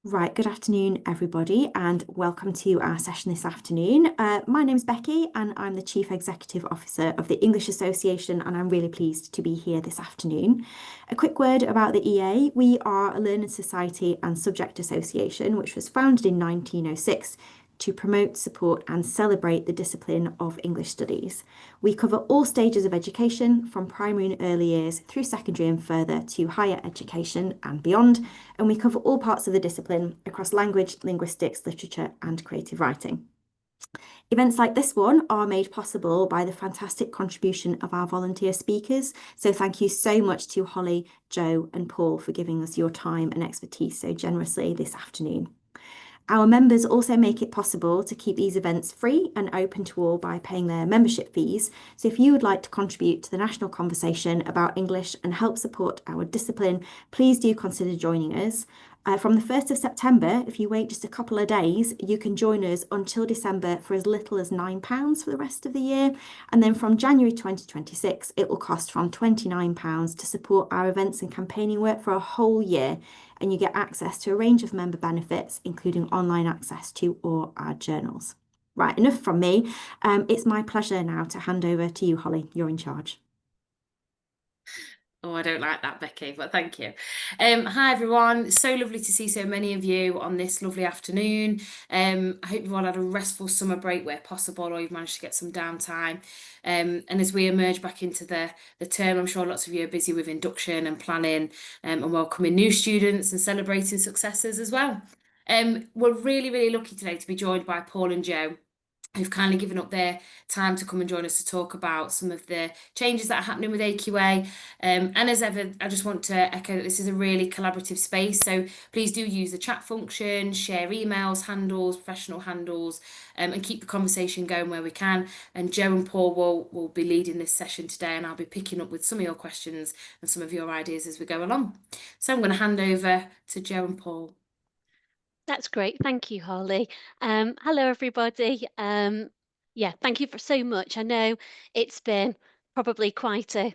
Right, good afternoon, everybody, and welcome to our session this afternoon. My name's Becky, and I'm the Chief Executive Officer of the English Association, and I'm really pleased to be here this afternoon. A quick word about the EA. We are a learned society and subject association, which was founded in 1906 to promote, support, and celebrate the discipline of English studies. We cover all stages of education, from primary and early years through secondary and further to higher education and beyond, and we cover all parts of the discipline across language, linguistics, literature, and creative writing. Events like this one are made possible by the fantastic contribution of our volunteer speakers. So thank you so much to Holly, Joe, and Paul for giving us your time and expertise so generously this afternoon. Our members also make it possible to keep these events free and open to all by paying their membership fees. So if you would like to contribute to the national conversation about English and help support our discipline, please do consider joining us. From the 1st of September, if you wait just a couple of days, you can join us until December for as little as £9 for the rest of the year. And then from January 2026, it will cost from £29 to support our events and campaigning work for a whole year, and you get access to a range of member benefits, including online access to all our journals. Right, enough from me. It's my pleasure now to hand over to you, Holly. You're in charge. Oh, I don't like that, Becky, but thank you. Hi, everyone. So lovely to see so many of you on this lovely afternoon. I hope you've all had a restful summer break where possible, or you've managed to get some downtime. And as we emerge back into the term, I'm sure lots of you are busy with induction and planning and welcoming new students and celebrating successes as well. We're really, really lucky today to be joined by Paul and Joe, who've kindly given up their time to come and join us to talk about some of the changes that are happening with AQA. And as ever, I just want to echo that this is a really collaborative space. So please do use the chat function, share emails, handles, professional handles, and keep the conversation going where we can. And Joe and Paul will be leading this session today, and I'll be picking up with some of your questions and some of your ideas as we go along. So I'm going to hand over to Joe and Paul. That's great. Thank you, Holly. Hello, everybody. Yeah, thank you for so much. I know it's been probably quite a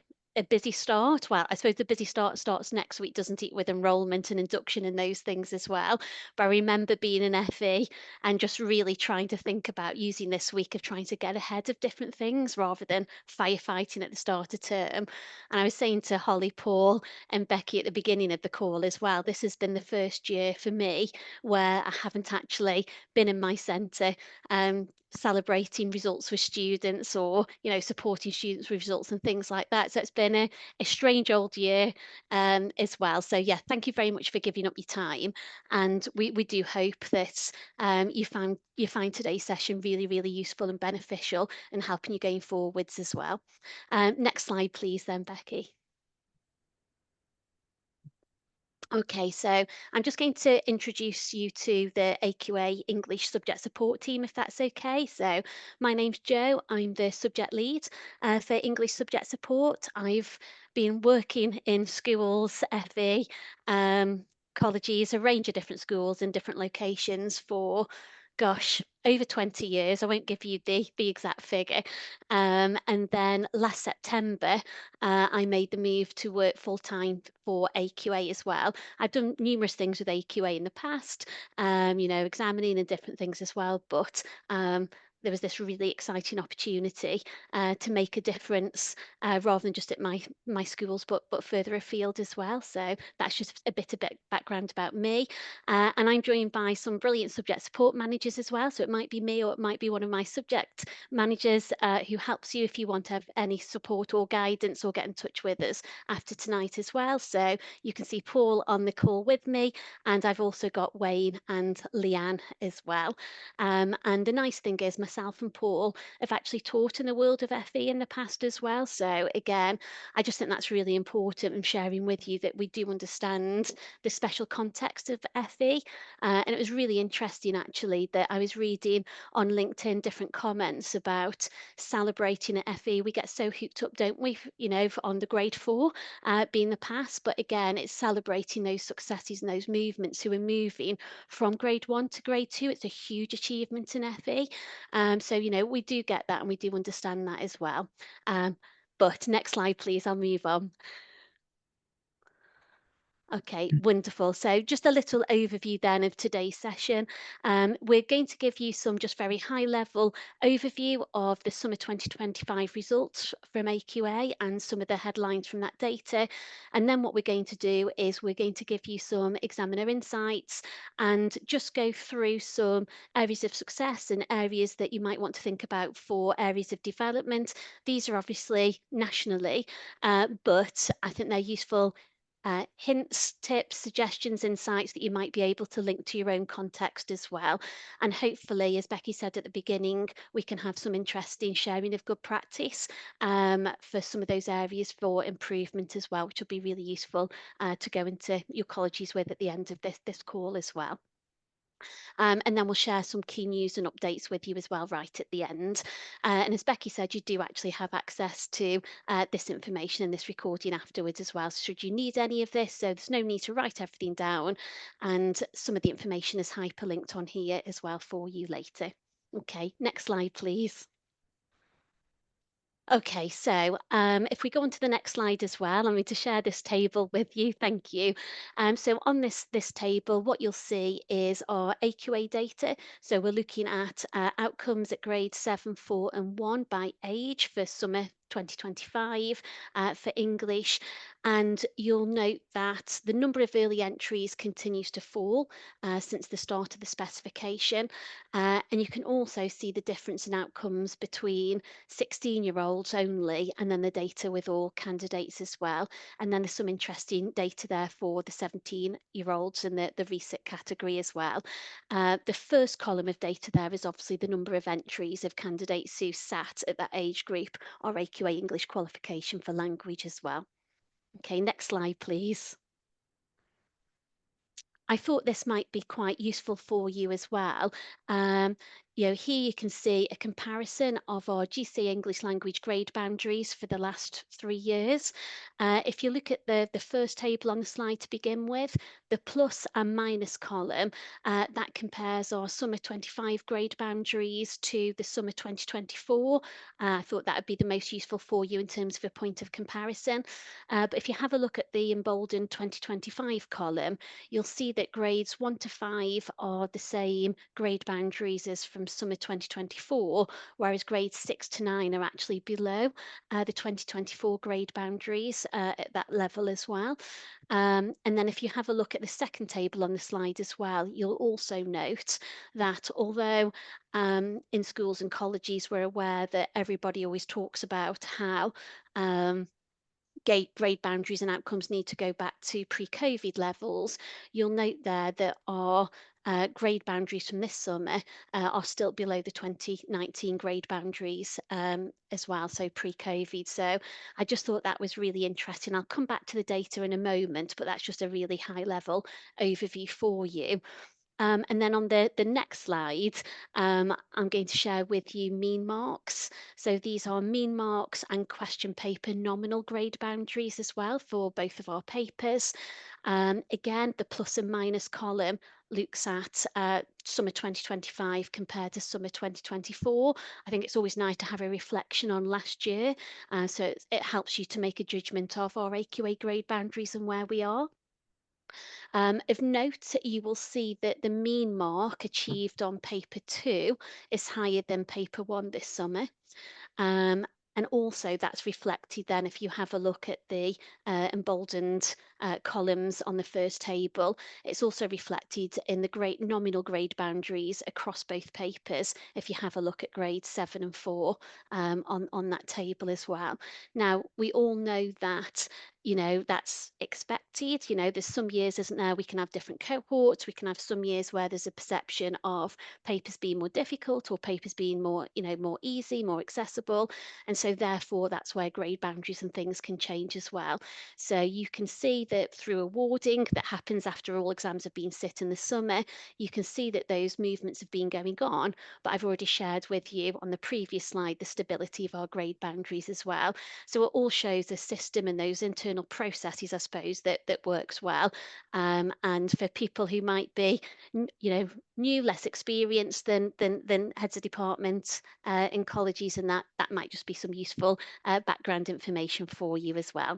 busy start. Well, I suppose the busy start starts next week, doesn't it, with enrolment and induction and those things as well. But I remember being an FE and just really trying to think about using this week of trying to get ahead of different things rather than firefighting at the start of term. And I was saying to Holly, Paul, and Becky at the beginning of the call as well, this has been the first year for me where I haven't actually been in my centre celebrating results with students or, supporting students with results and things like that. So it's been a strange old year as well. So yeah, thank you very much for giving up your time. And we do hope that you find today's session really, really useful and beneficial and helping you going forwards as well. Next slide, please, then, Becky. Okay, so I'm just going to introduce you to the AQA English Subject Support Team, if that's okay. So my name's Jo, I'm the subject lead for English Subject Support. I've been working in schools, FE, colleges, a range of different schools in different locations for, gosh, over 20 years. I won't give you the exact figure. And then last September, I made the move to work full time for AQA as well. I've done numerous things with AQA in the past, examining and different things as well, but there was this really exciting opportunity to make a difference rather than just at my schools, but further afield as well. So that's just a bit of background about me. And I'm joined by some brilliant subject support managers as well. So it might be me or it might be one of my subject managers who helps you if you want to have any support or guidance or get in touch with us after tonight as well. So you can see Paul on the call with me, and I've also got Wayne and Leanne as well. And the nice thing is myself and Paul have actually taught in the world of FE in the past as well. So again, I just think that's really important and sharing with you that we do understand the special context of FE. And it was really interesting actually that I was reading on LinkedIn different comments about celebrating at FE. We get so hooked up, don't we, on the grade 4 being the pass. But again, it's celebrating those successes and those movements who are moving from grade 1 to grade 2. It's a huge achievement in FE. So, we do get that and we do understand that as well. But next slide, please. I'll move on. Okay, wonderful. So just a little overview then of today's session. We're going to give you some just very high level overview of the summer 2025 results from AQA and some of the headlines from that data. And then what we're going to do is we're going to give you some examiner insights and just go through some areas of success and areas that you might want to think about for areas of development. These are obviously nationally, but I think they're useful hints, tips, suggestions, insights that you might be able to link to your own context as well. And hopefully, as Becky said at the beginning, we can have some interesting sharing of good practice for some of those areas for improvement as well, which will be really useful to go into your colleges with at the end of this call as well. And then we'll share some key news and updates with you as well right at the end. And as Becky said, you do actually have access to this information and this recording afterwards as well. So should you need any of this, so there's no need to write everything down. And some of the information is hyperlinked on here as well for you later. Okay, next slide, please. Okay, so if we go on to the next slide as well, I'm going to share this table with you. Thank you. So on this table, what you'll see is our AQA data. So we're looking at outcomes at grades 7, 4 and 1 by age for summer 2025 for English. And you'll note that the number of early entries continues to fall since the start of the specification. And you can also see the difference in outcomes between 16-year-olds only, and then the data with all candidates as well. And then there's some interesting data there for the 17-year-olds in the resit category as well. The first column of data there is obviously the number of entries of candidates who sat at that age group or AQA English qualification for language as well. Okay, next slide, please. I thought this might be quite useful for you as well. Here you can see a comparison of our GCSE English Language grade boundaries for the last 3 years. If you look at the first table on the slide to begin with, the plus and minus column, that compares our summer 25 grade boundaries to the summer 2024. I thought that would be the most useful for you in terms of a point of comparison. But if you have a look at the emboldened 2025 column, you'll see that grades 1 to 5 are the same grade boundaries as from summer 2024, whereas grades 6 to 9 are actually below the 2024 grade boundaries at that level as well. And then if you have a look at the second table on the slide as well, you'll also note that although in schools and colleges we're aware that everybody always talks about how grade boundaries and outcomes need to go back to pre-COVID levels, you'll note there that our grade boundaries from this summer are still below the 2019 grade boundaries as well, so pre-COVID. So I just thought that was really interesting. I'll come back to the data in a moment, but that's just a really high level overview for you. And then on the next slide, I'm going to share with you mean marks. So these are mean marks and question paper nominal grade boundaries as well for both of our papers. Again, the plus and minus column looks at summer 2025 compared to summer 2024. I think it's always nice to have a reflection on last year. So it helps you to make a judgment of our AQA grade boundaries and where we are. Of note, you will see that the mean mark achieved on paper 2 is higher than paper 1 this summer. And also that's reflected then if you have a look at the emboldened columns on the first table. It's also reflected in the nominal grade boundaries across both papers if you have a look at grades 7 and 4 on that table as well. Now, we all know that that's expected. There's some years, isn't there, we can have different cohorts. We can have some years where there's a perception of papers being more difficult or papers being more easy, more accessible. And so therefore, that's where grade boundaries and things can change as well. So you can see that through awarding that happens after all exams have been sit in the summer, you can see that those movements have been going on. But I've already shared with you on the previous slide the stability of our grade boundaries as well. So it all shows a system and those internal processes, I suppose, that works well. And for people who might be, new, less experienced than heads of department in colleges, and that might just be some useful background information for you as well.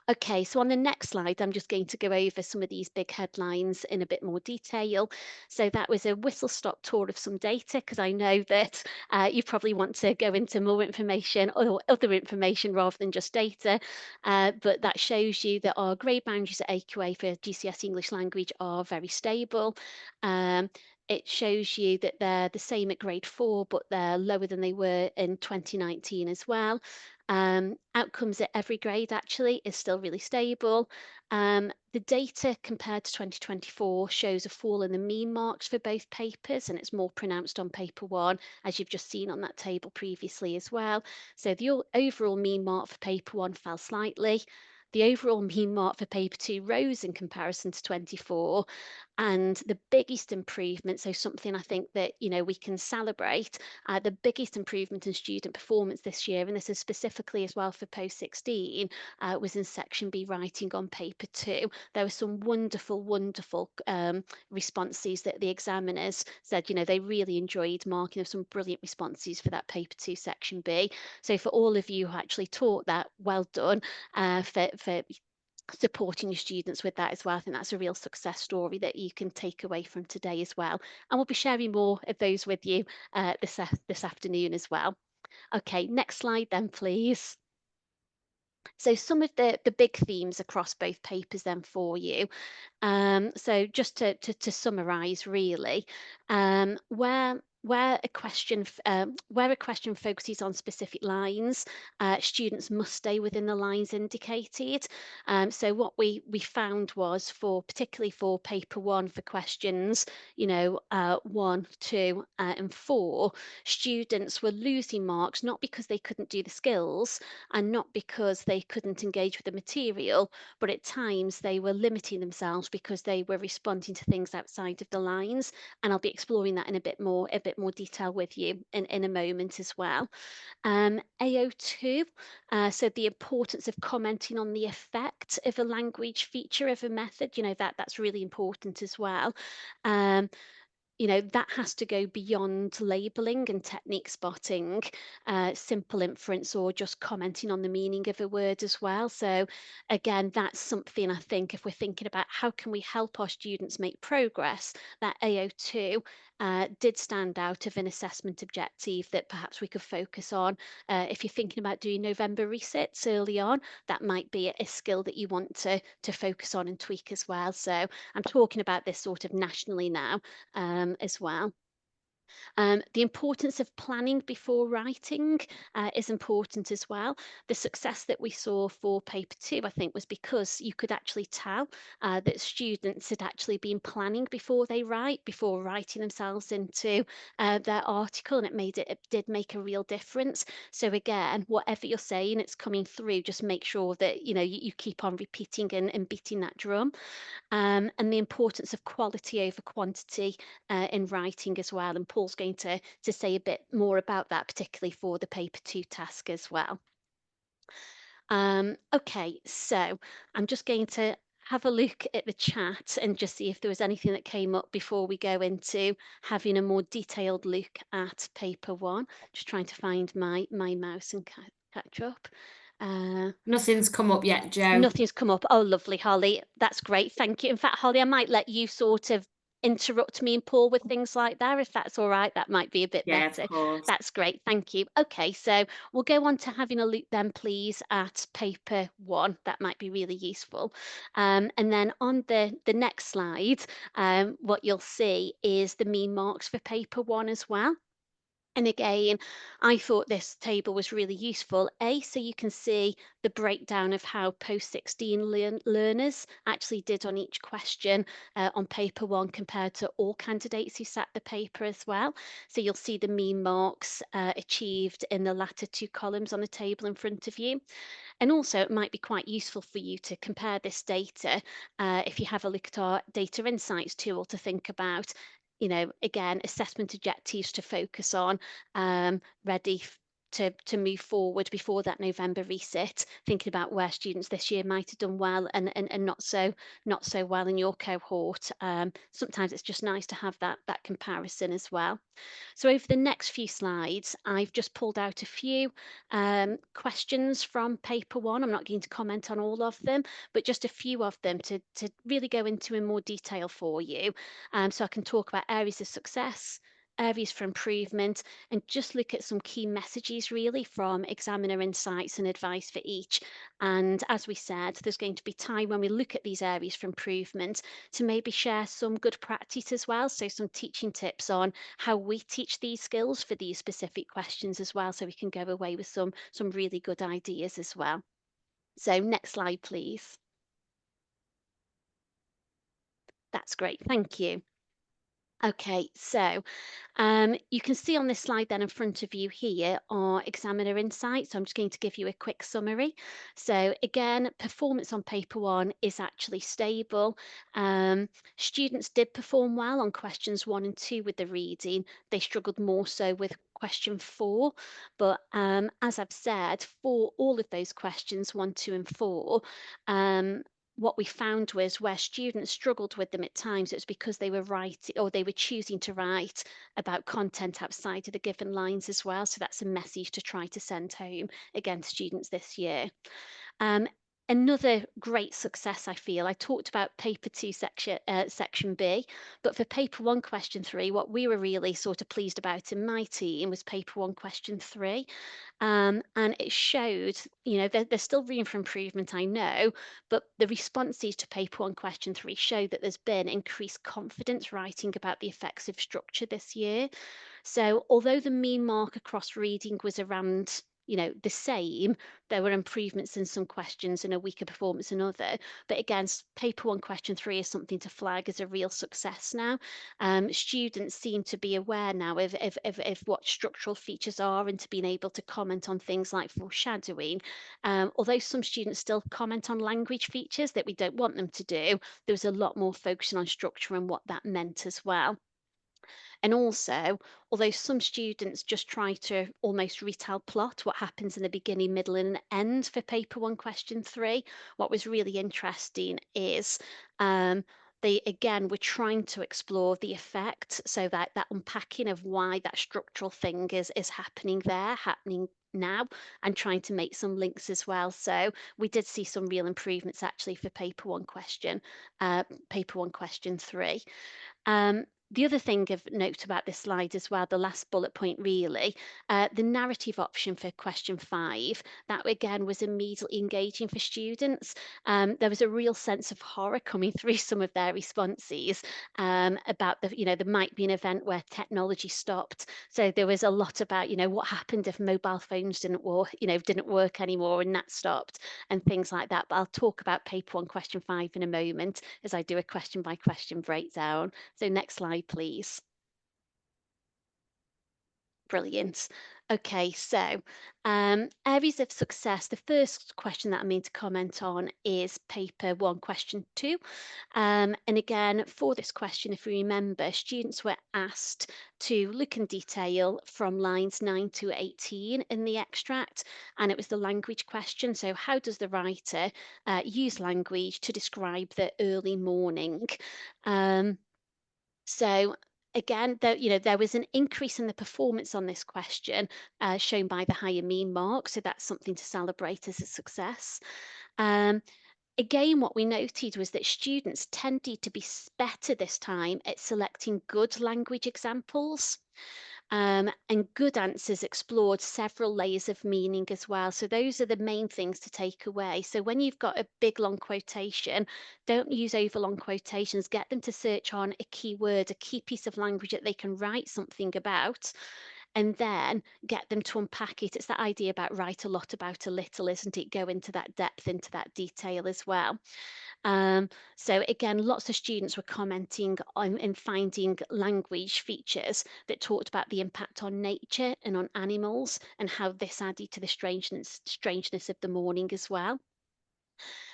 Okay, so on the next slide, I'm just going to go over some of these big headlines in a bit more detail. So that was a whistle-stop tour of some data, because I know that you probably want to go into more information or other information rather than just data. But that shows you that our grade boundaries at AQA for GCSE English Language are very stable. Um, it shows you that they're the same at grade 4, but they're lower than they were in 2019 as well. Outcomes at every grade actually is still really stable. The data compared to 2024 shows a fall in the mean marks for both papers, and it's more pronounced on paper 1, as you've just seen on that table previously as well. So the overall mean mark for paper 1 fell slightly. The overall mean mark for paper 2 rose in comparison to 24. And the biggest improvement, so something I think that we can celebrate, the biggest improvement in student performance this year, and this is specifically as well for post-16, was in section B writing on paper 2. There were some wonderful responses that the examiners said, they really enjoyed marking of some brilliant responses for that paper 2 section B. So for all of you who actually taught that, well done for supporting your students with that as well. I think that's a real success story that you can take away from today as well. And we'll be sharing more of those with you this afternoon as well. Okay, next slide then, please. So some of the big themes across both papers then for you. So just to summarise, really, where a question focuses on specific lines, students must stay within the lines indicated. So what we found was, particularly for paper 1, for questions 1, 2 and 4, students were losing marks not because they couldn't do the skills and not because they couldn't engage with the material, but at times they were limiting themselves because they were responding to things outside of the lines. And I'll be exploring that in a bit more detail with you in a moment as well. AO2, so the importance of commenting on the effect of a language feature of a method, that's really important as well. That has to go beyond labeling and technique spotting, simple inference, or just commenting on the meaning of a word as well. So again, that's something I think, if we're thinking about how can we help our students make progress, that AO2 did stand out of an assessment objective that perhaps we could focus on. If you're thinking about doing November resits early on, that might be a skill that you want to focus on and tweak as well. So I'm talking about this sort of nationally now as well. The importance of planning before writing is important as well. The success that we saw for paper 2, I think, was because you could actually tell that students had actually been planning before they before writing themselves into their article, and it did make a real difference. So again, whatever you're saying, it's coming through. Just make sure that you keep on repeating and beating that drum. And the importance of quality over quantity in writing as well. And Paul's going to say a bit more about that, particularly for the paper 2 task as well. Okay, so I'm just going to have a look at the chat and just see if there was anything that came up before we go into having a more detailed look at paper 1. Just trying to find my mouse and catch up. Nothing's come up yet, Jo. Nothing's come up. Oh, lovely, Holly. That's great. Thank you. In fact, Holly, I might let you sort of interrupt me and Paul with things like that, if that's all right. That might be a bit Yeah, better. of course. That's great. Thank you. Okay, so we'll go on to having a look then, please, at paper 1. That might be really useful. And then on the next slide, what you'll see is the mean marks for paper 1 as well. And again, I thought this table was really useful. So you can see the breakdown of how post-16 learners actually did on each question on paper 1 compared to all candidates who sat the paper as well. So you'll see the mean marks achieved in the latter 2 columns on the table in front of you. And also, it might be quite useful for you to compare this data if you have a look at our data insights tool to think about, again, assessment objectives to focus on, ready to move forward before that November resit, thinking about where students this year might have done well and not so well in your cohort. Sometimes it's just nice to have that comparison as well. So over the next few slides, I've just pulled out a few questions from paper one. I'm not going to comment on all of them, but just a few of them to really go into in more detail for you. So I can talk about areas of success, areas for improvement, and just look at some key messages really from examiner insights and advice for each. And as we said, there's going to be time when we look at these areas for improvement to maybe share some good practice as well. So some teaching tips on how we teach these skills for these specific questions as well, so we can go away with some really good ideas as well. So next slide, please. That's great, thank you. Okay, so you can see on this slide then in front of you here are examiner insights. So I'm just going to give you a quick summary. So again, performance on paper one is actually stable. Students did perform well on questions 1 and 2 with the reading. They struggled more so with question 4. But as I've said, for all of those questions 1, 2 and 4, what we found was where students struggled with them at times, it was because they were writing or they were choosing to write about content outside of the given lines as well. So that's a message to try to send home again students this year. Another great success, I feel, I talked about paper 2 section B, but for paper 1 question 3, what we were really sort of pleased about in my team was paper 1 question 3. And it showed, you know, there's still room for improvement, I know, but the responses to paper 1 question 3 show that there's been increased confidence writing about the effects of structure this year. So although the mean mark across reading was around, you know, the same, there were improvements in some questions and a weaker performance in other. But again, paper 1 question 3 is something to flag as a real success now. Students seem to be aware now of what structural features are and to being able to comment on things like foreshadowing. Although some students still comment on language features that we don't want them to do, there was a lot more focusing on structure and what that meant as well. And also, although some students just try to almost retell plot what happens in the beginning, middle, and end for paper 1 question 3, what was really interesting is they again were trying to explore the effect, so that unpacking of why that structural thing is happening now, and trying to make some links as well. So we did see some real improvements actually for paper 1 question 3. The other thing of note about this slide as well, the last bullet point really, the narrative option for question 5, that again was immediately engaging for students. There was a real sense of horror coming through some of their responses about there might be an event where technology stopped. So there was a lot about, what happened if mobile phones didn't work anymore and that stopped and things like that. But I'll talk about paper 1 question 5 in a moment as I do a question by question breakdown. So next slide, please. Brilliant. Okay, so areas of success. The first question that I mean to comment on is paper 1 question 2. And again, for this question, if we remember, students were asked to look in detail from lines 9 to 18 in the extract, and it was the language question. So how does the writer use language to describe the early morning? So again, there was an increase in the performance on this question shown by the higher mean mark. So that's something to celebrate as a success. Again, what we noted was that students tended to be better this time at selecting good language examples. And good answers explored several layers of meaning as well. So those are the main things to take away. So when you've got a big long quotation, don't use overlong quotations. Get them to search on a key word, a key piece of language that they can write something about, and then get them to unpack it. It's that idea about write a lot about a little, isn't it? Go into that depth, into that detail as well. So again, lots of students were commenting on and finding language features that talked about the impact on nature and on animals and how this added to the strangeness of the morning as well.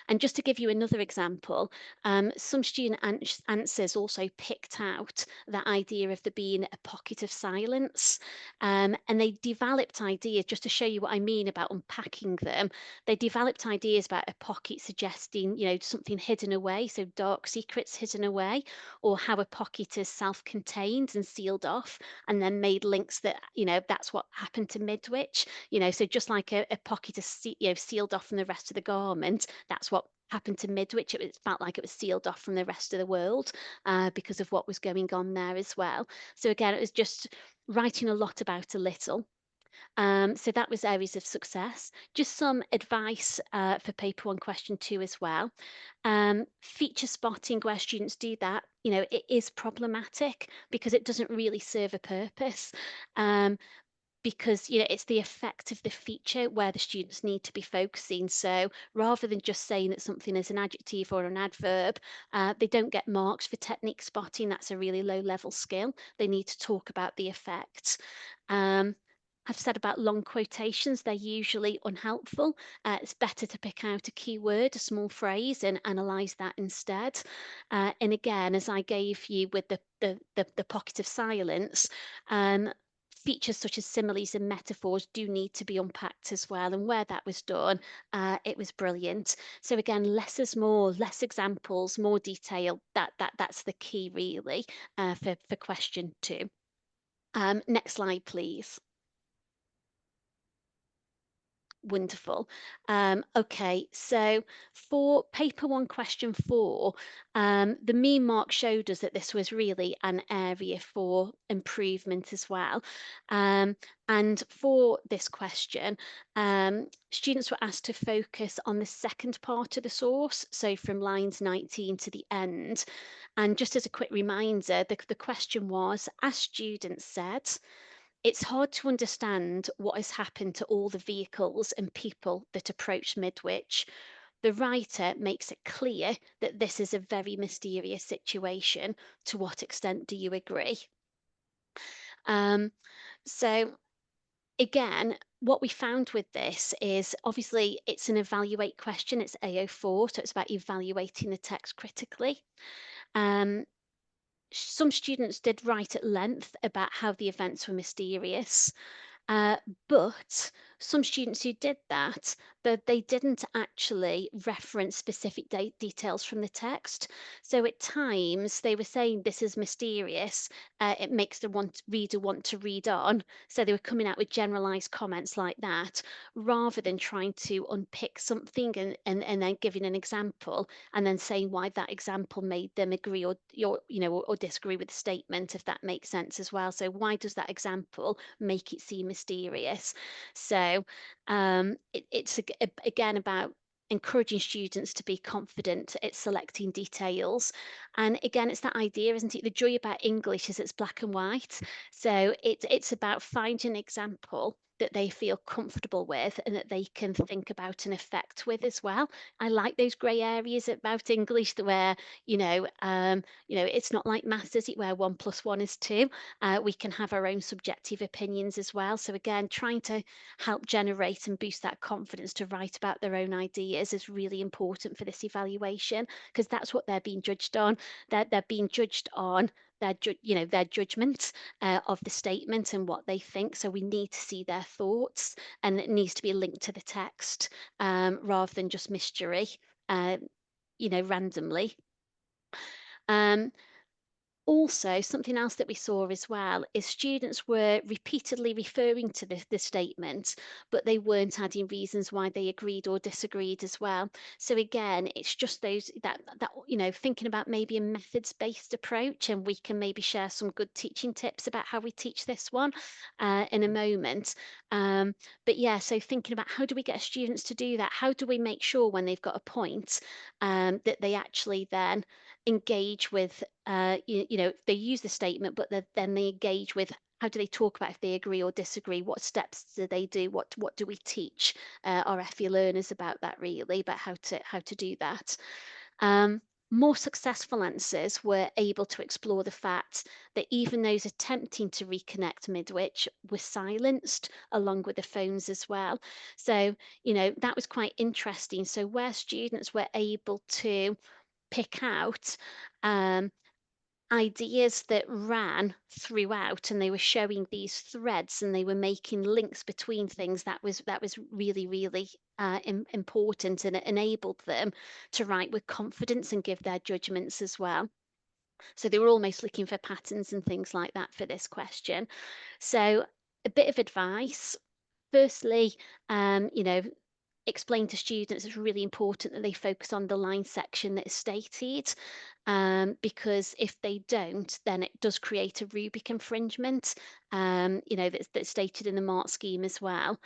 And just to give you another example, some student answers also picked out that idea of there being a pocket of silence, and they developed ideas, just to show you what I mean about unpacking them. They developed ideas about a pocket suggesting, something hidden away, so dark secrets hidden away, or how a pocket is self-contained and sealed off, and then made links that, that's what happened to Midwich. So just like a pocket is sealed off from the rest of the garment, that's what happened to Midwich. It felt like it was sealed off from the rest of the world because of what was going on there as well. So again, it was just writing a lot about a little. So that was areas of success. Just some advice for paper 1, question 2 as well. Feature spotting, where students do that, it is problematic because it doesn't really serve a purpose. Because it's the effect of the feature where the students need to be focusing. So rather than just saying that something is an adjective or an adverb, they don't get marks for technique spotting. That's a really low level skill. They need to talk about the effect. I've said about long quotations, they're usually unhelpful. It's better to pick out a key word, a small phrase, and analyse that instead. And again, as I gave you with the pocket of silence, features such as similes and metaphors do need to be unpacked as well. And where that was done, it was brilliant. So again, less is more, less examples, more detail. That's the key really for question 2. Next slide, please. Wonderful. Okay, so for paper 1, question 4, the mean mark showed us that this was really an area for improvement as well. And for this question, students were asked to focus on the second part of the source, so from lines 19 to the end. And just as a quick reminder, the question was, as students said, it's hard to understand what has happened to all the vehicles and people that approached Midwich. The writer makes it clear that this is a very mysterious situation. To what extent do you agree? So again, what we found with this is obviously it's an evaluate question. It's AO4, so it's about evaluating the text critically. Some students did write at length about how the events were mysterious. But some students who did that, they didn't actually reference specific details from the text. So at times they were saying this is mysterious. It makes the reader want to read on. So they were coming out with generalized comments like that, rather than trying to unpick something and then giving an example and then saying why that example made them agree or disagree with the statement, if that makes sense as well. So why does that example make it seem mysterious? So it's again about encouraging students to be confident at selecting details. And again, it's that idea, isn't it? The joy about English is it's black and white. So it's about finding an example that they feel comfortable with and that they can think about an effect with as well. I like those grey areas about English where, it's not like maths, is it, where 1 + 1 is 2. We can have our own subjective opinions as well. So again, trying to help generate and boost that confidence to write about their own ideas is really important for this evaluation, because that's what they're being judged on. They're being judged on their judgment of the statement and what they think. So we need to see their thoughts, and it needs to be linked to the text rather than just mystery, randomly. Also, something else that we saw as well is students were repeatedly referring to the statement, but they weren't adding reasons why they agreed or disagreed as well. So again, it's just those that thinking about maybe a methods-based approach, and we can maybe share some good teaching tips about how we teach this one in a moment. But yeah, so thinking about how do we get students to do that? How do we make sure when they've got a point that they actually then engage with, they use the statement, but then they engage with how do they talk about if they agree or disagree? What steps do they do? What do we teach, our FE learners about that, really, about how to do that? more successful answers were able to explore the fact that even those attempting to reconnect midwich were silenced along with the phones as well. So, that was quite interesting. So, where students were able to pick out ideas that ran throughout, and they were showing these threads, and they were making links between things, that was really, really important, and it enabled them to write with confidence and give their judgments as well. So they were almost looking for patterns and things like that for this question. So a bit of advice. Firstly, explain to students it's really important that they focus on the line section that is stated, because if they don't, then it does create a rubric infringement, that's stated in the mark scheme as well.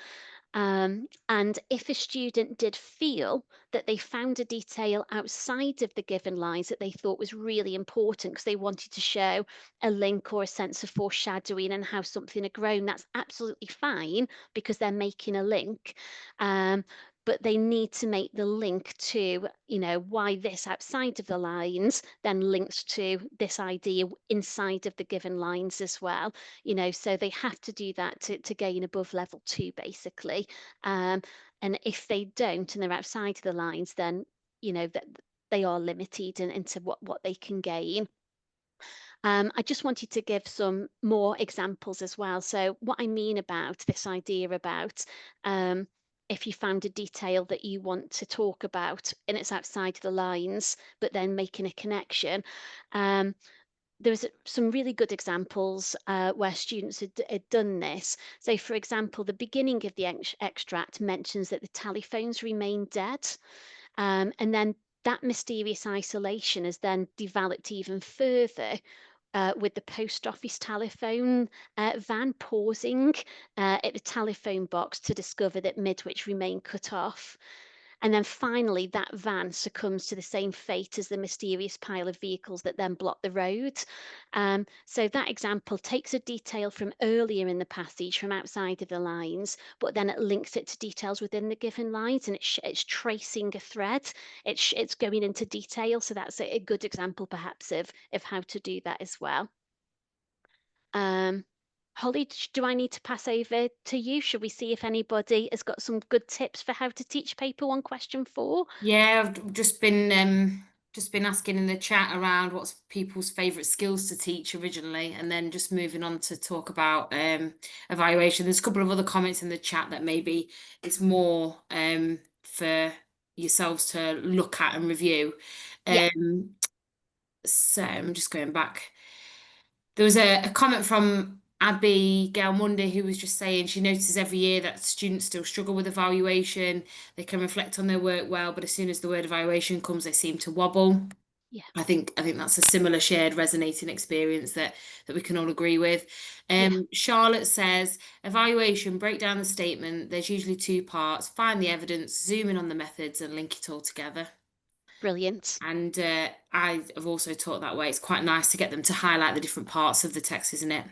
And if a student did feel that they found a detail outside of the given lines that they thought was really important because they wanted to show a link or a sense of foreshadowing and how something had grown, that's absolutely fine because they're making a link. But they need to make the link to, why this outside of the lines then links to this idea inside of the given lines as well. So they have to do that to gain above level 2, basically. And if they don't and they're outside of the lines, then, that they are limited into what they can gain. I just wanted to give some more examples as well. So what I mean about this idea about if you found a detail that you want to talk about and it's outside the lines, but then making a connection. There's some really good examples where students had done this. So, for example, the beginning of the extract mentions that the telephones remain dead. And then that mysterious isolation has then developed even further with the post office telephone van pausing at the telephone box to discover that Midwich remained cut off. And then finally, that van succumbs to the same fate as the mysterious pile of vehicles that then block the road. So that example takes a detail from earlier in the passage, from outside of the lines, but then it links it to details within the given lines, and it's tracing a thread. It's going into detail. So that's a good example, perhaps, of how to do that as well. Holly, do I need to pass over to you? Should we see if anybody has got some good tips for how to teach paper 1 question 4? Yeah, I've just been asking in the chat around what's people's favourite skills to teach originally, and then just moving on to talk about evaluation. There's a couple of other comments in the chat that maybe it's more for yourselves to look at and review. Yeah, So I'm just going back. There was a comment from Abby Gail Mundy who was just saying she notices every year that students still struggle with evaluation. They can reflect on their work well, but as soon as the word evaluation comes, they seem to wobble. yeah, I think that's a similar shared resonating experience that we can all agree with. yeah. Charlotte says, evaluation, break down the statement. There's usually 2 parts. Find the evidence, zoom in on the methods, and link it all together. Brilliant. And I have also taught that way. It's quite nice to get them to highlight the different parts of the text, isn't it?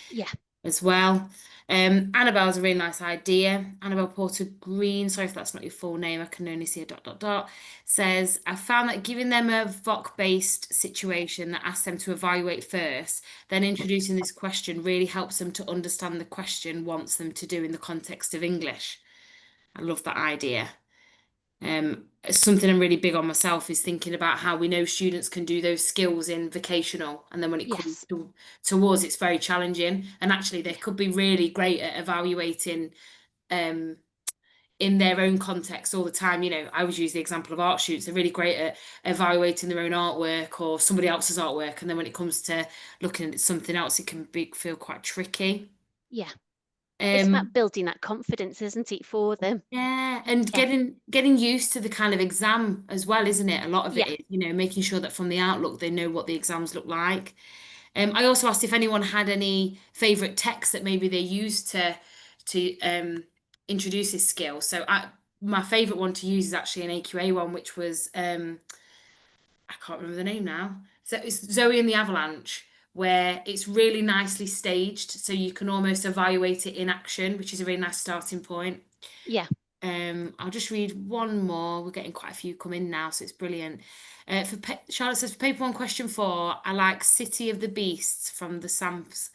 Yeah, As well. Annabelle's a really nice idea. Annabelle Porter Green, sorry if that's not your full name, I can only see a dot dot dot, says, I found that giving them a VOC-based situation that asks them to evaluate first, then introducing this question really helps them to understand the question wants them to do in the context of English. I love that idea. Something I'm really big on myself is thinking about how we know students can do those skills in vocational, and then when it comes yes, to us, it's very challenging. And actually, they yeah, could be really great at evaluating in their own context all the time. I always use the example of art shoots. They're really great at evaluating their own artwork or somebody else's artwork, and then when it comes to looking at something else, it can feel quite tricky. yeah. It's Um, about building that confidence, isn't it, for them? Yeah, and Yeah, getting used to the kind of exam as well, isn't it? A lot of it yeah, is, making sure that from the outlook they know what the exams look like. I also asked if anyone had any favorite texts that maybe they used to introduce this skill. So my favorite one to use is actually an AQA one, which was I can't remember the name now. So it's Zoe and the Avalanche, where it's really nicely staged, so you can almost evaluate it in action, which is a really nice starting point. yeah. I'll just read one more. We're getting quite a few come in now, so it's brilliant. Charlotte says, for paper one, question 4, I like City of the Beasts from the Samps.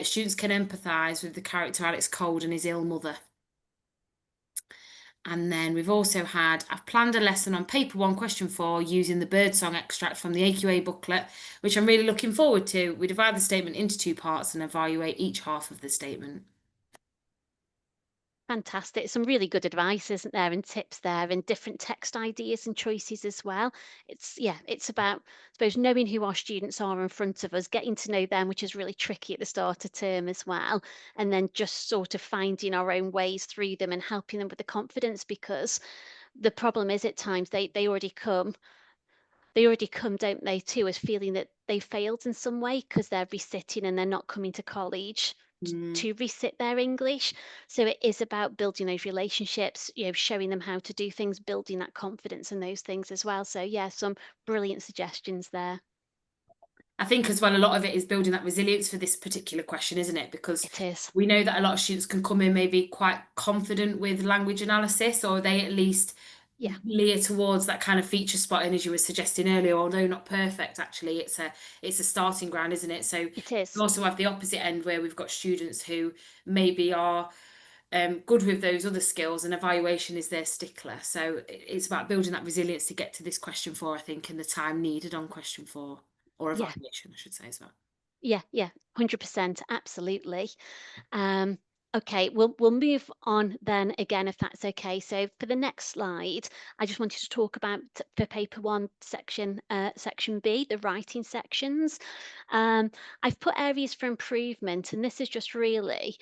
Students can empathise with the character Alex Cold and his ill mother. And then we've also had, I've planned a lesson on paper one, question 4, using the birdsong extract from the AQA booklet, which I'm really looking forward to. We divide the statement into 2 parts and evaluate each half of the statement. Fantastic. Some really good advice, isn't there, and tips there, and different text ideas and choices as well. It's about, I suppose, knowing who our students are in front of us, getting to know them, which is really tricky at the start of term as well, and then just sort of finding our own ways through them and helping them with the confidence, because the problem is at times they already come, don't they, too, as feeling that they failed in some way because they're resitting and they're not coming to college Mm. to resit their English. So it is about building those relationships, showing them how to do things, building that confidence and those things as well. So yeah, some brilliant suggestions there. I think as well, a lot of it is building that resilience for this particular question, isn't it? Because It is. we know that a lot of students can come in maybe quite confident with language analysis, or they at least Yeah, leer towards that kind of feature spotting, as you were suggesting earlier, although not perfect, actually. It's a starting ground, isn't it? So it we is. also have the opposite end where we've got students who maybe are good with those other skills, and evaluation is their stickler. So it's about building that resilience to get to this question 4, I think, in the time needed on question 4, or Yeah, evaluation, I should say as well. yeah, 100%. Absolutely. Um, okay, we'll move on then again, if that's okay. So for the next slide, I just wanted to talk about for paper one, section B, the writing sections. I've put areas for improvement, and this is just really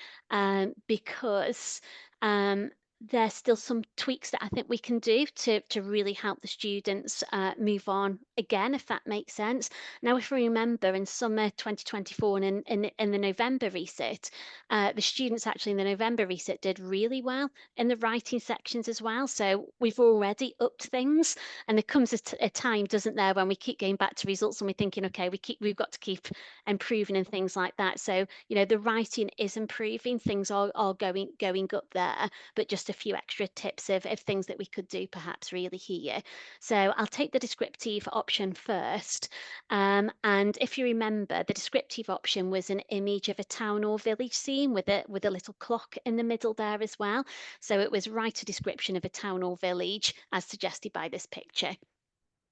because um, there's still some tweaks that I think we can do to really help the students move on again, if that makes sense. Now, if we remember in summer 2024 and in the November resit, the students actually in the November resit did really well in the writing sections as well. So we've already upped things, and there comes a time, doesn't there, when we keep going back to results and we're thinking, okay, we've got to keep improving and things like that. So the writing is improving, things are going up there, but just a few extra tips of things that we could do perhaps really here. So I'll take the descriptive option first. And if you remember, the descriptive option was an image of a town or village scene with a little clock in the middle there as well. So it was write a description of a town or village as suggested by this picture.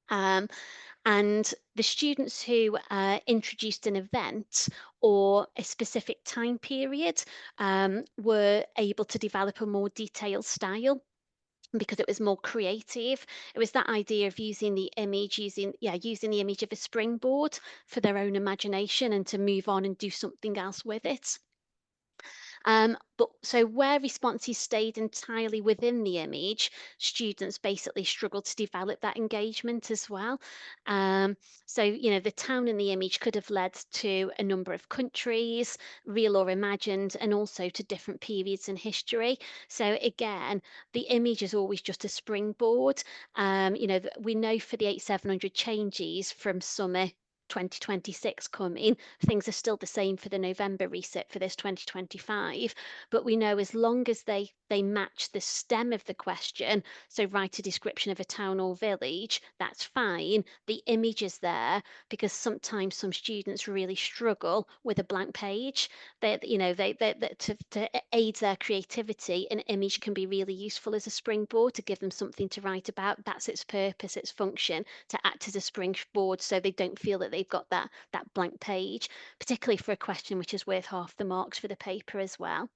Um, and the students who introduced an event or a specific time period were able to develop a more detailed style because it was more creative. It was that idea of using the image, using the image of a springboard for their own imagination and to move on and do something else with it. But so where responses stayed entirely within the image, students basically struggled to develop that engagement as well. So, the town in the image could have led to a number of countries, real or imagined, and also to different periods in history. So again, the image is always just a springboard. We know for the 8700 changes from summer 2026 coming, things are still the same for the November reset for this 2025. But we know as long as they match the stem of the question, so write a description of a town or village, that's fine. The image is there because sometimes some students really struggle with a blank page. To aid their creativity, an image can be really useful as a springboard to give them something to write about. That's its purpose, its function, to act as a springboard so they don't feel that they've got that blank page, particularly for a question which is worth half the marks for the paper as well.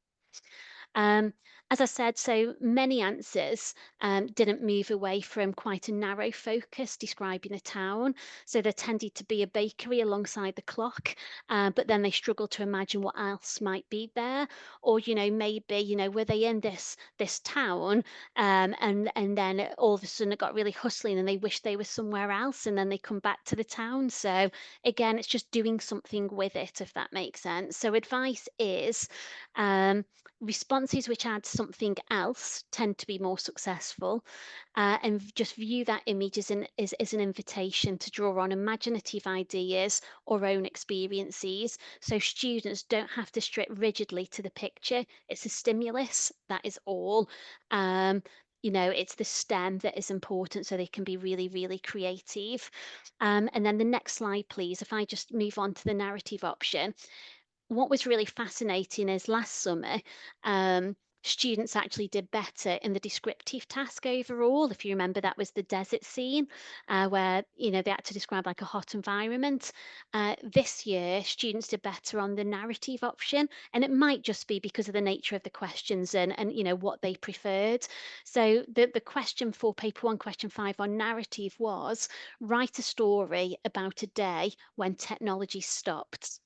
Um, as I said, so many answers didn't move away from quite a narrow focus describing a town. So there tended to be a bakery alongside the clock, but then they struggled to imagine what else might be there. Or, maybe, were they in this town and then all of a sudden it got really hustling and they wish they were somewhere else and then they come back to the town. So again, it's just doing something with it, if that makes sense. So advice is response responses which add something else tend to be more successful, and just view that image as an invitation to draw on imaginative ideas or own experiences. So students don't have to stick rigidly to the picture. It's a stimulus, that is all. Um, it's the STEM that is important, so they can be really, really creative. And then the next slide, please. If I just move on to the narrative option, what was really fascinating is last summer, students actually did better in the descriptive task overall. If you remember, that was the desert scene, where they had to describe like a hot environment. This year, students did better on the narrative option, and it might just be because of the nature of the questions and what they preferred. So the question for paper 1, question 5 on narrative was, write a story about a day when technology stopped.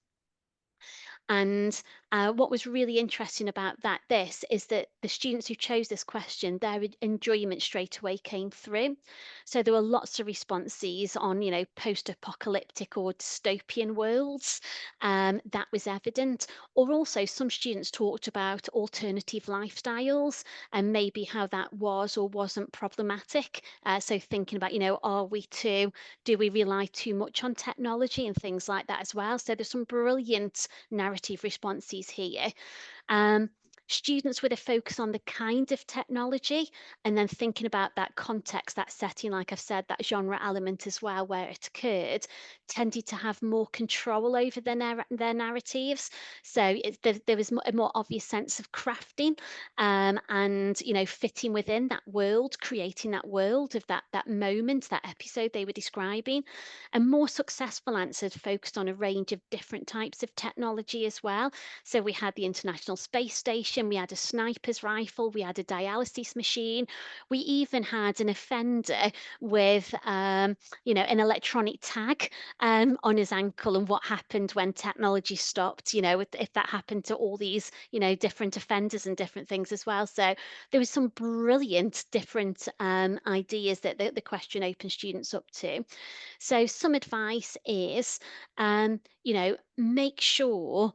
And what was really interesting about this is that the students who chose this question, their enjoyment straight away came through. So there were lots of responses on, post-apocalyptic or dystopian worlds. That was evident. Or also some students talked about alternative lifestyles and maybe how that was or wasn't problematic. So thinking about, do we rely too much on technology and things like that as well? So there's some brilliant narrative responses here. Um, Students with a focus on the kind of technology and then thinking about that context, that setting, like I've said, that genre element as well, where it occurred, tended to have more control over their narratives. So there was a more obvious sense of crafting, and fitting within that world, creating that world of that moment, that episode they were describing. And more successful answers focused on a range of different types of technology as well. So we had the International Space Station, we had a sniper's rifle, we had a dialysis machine, we even had an offender with, an electronic tag on his ankle, and what happened when technology stopped, if that happened to all these, different offenders and different things as well. So there was some brilliant different ideas that the question opened students up to. So some advice is, make sure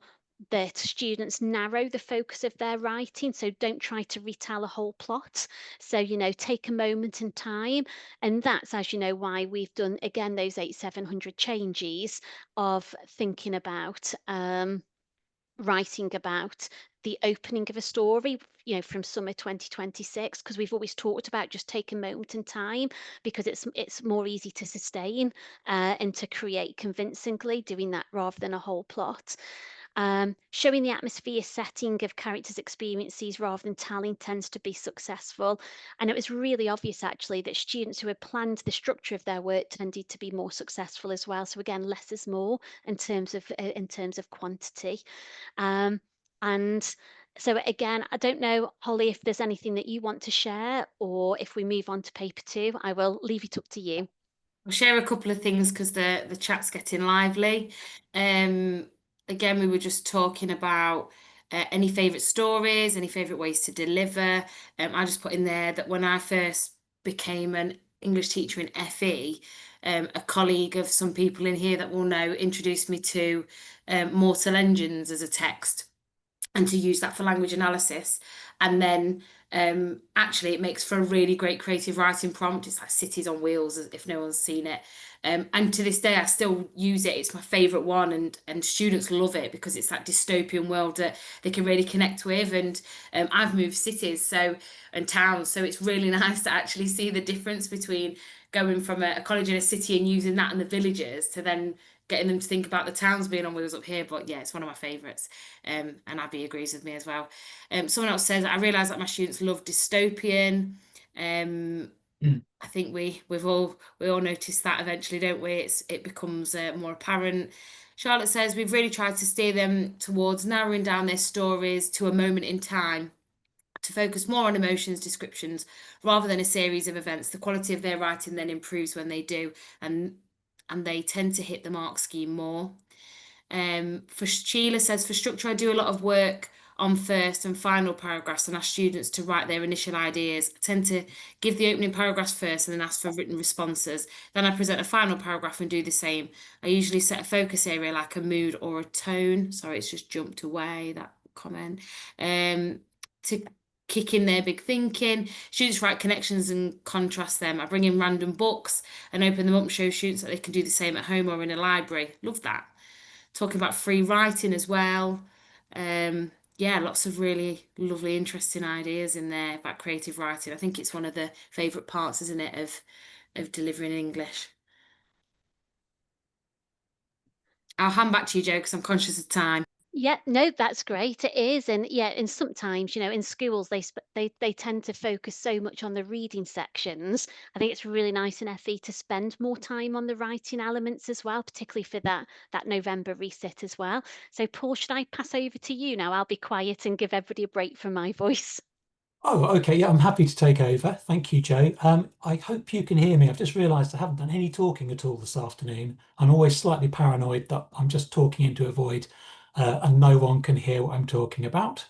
that students narrow the focus of their writing. So don't try to retell a whole plot. So, take a moment in time. And that's, as you know, why we've done, again, those 700 changes of thinking about, writing about the opening of a story, from summer 2026, because we've always talked about just take a moment in time because it's more easy to sustain and to create convincingly doing that rather than a whole plot. Showing the atmosphere setting of characters' experiences rather than telling tends to be successful. And it was really obvious actually that students who had planned the structure of their work tended to be more successful as well. So again, less is more in terms of quantity. And so again, I don't know, Holly, if there's anything that you want to share, or if we move on to paper 2, I will leave it up to you. I'll share a couple of things because the chat's getting lively. Again, we were just talking about any favourite stories, any favourite ways to deliver. I just put in there that when I first became an English teacher in FE, a colleague of some people in here that will know introduced me to Mortal Engines as a text and to use that for language analysis. And then actually it makes for a really great creative writing prompt. It's like Cities on Wheels, if no one's seen it. And to this day, I still use it. It's my favourite one, and students love it because it's that dystopian world that they can really connect with. And I've moved cities and towns, so it's really nice to actually see the difference between going from a college in a city and using that in the villages to then getting them to think about the towns being on wheels up here. But yeah, it's one of my favourites. And Abby agrees with me as well. Someone else says, I realise that my students love dystopian. I think we all notice that eventually, don't we? It becomes more apparent. Charlotte says we've really tried to steer them towards narrowing down their stories to a moment in time, to focus more on emotions descriptions rather than a series of events. The quality of their writing then improves when they do, and they tend to hit the mark scheme more. For Sheila says, for structure, I do a lot of work on first and final paragraphs and ask students to write their initial ideas. I tend to give the opening paragraphs first and then ask for written responses. Then I present a final paragraph and do the same. I usually set a focus area like a mood or a tone. Sorry, it's just jumped away, that comment. to kick in their big thinking. Students write connections and contrast them. I bring in random books and open them up, show students that they can do the same at home or in a library. Love that. Talking about free writing as well. Yeah, lots of really lovely, interesting ideas in there about creative writing. I think it's one of the favourite parts, isn't it, of delivering English. I'll hand back to you, Joe, because I'm conscious of time. Yeah, no, that's great. It is, and yeah, and sometimes, in schools they tend to focus so much on the reading sections. I think it's really nice in FE to spend more time on the writing elements as well, particularly for that November resit as well. So, Paul, should I pass over to you now? I'll be quiet and give everybody a break from my voice. Oh, okay. Yeah, I'm happy to take over. Thank you, Joe. I hope you can hear me. I've just realised I haven't done any talking at all this afternoon. I'm always slightly paranoid that I'm just talking into a void and no one can hear what I'm talking about.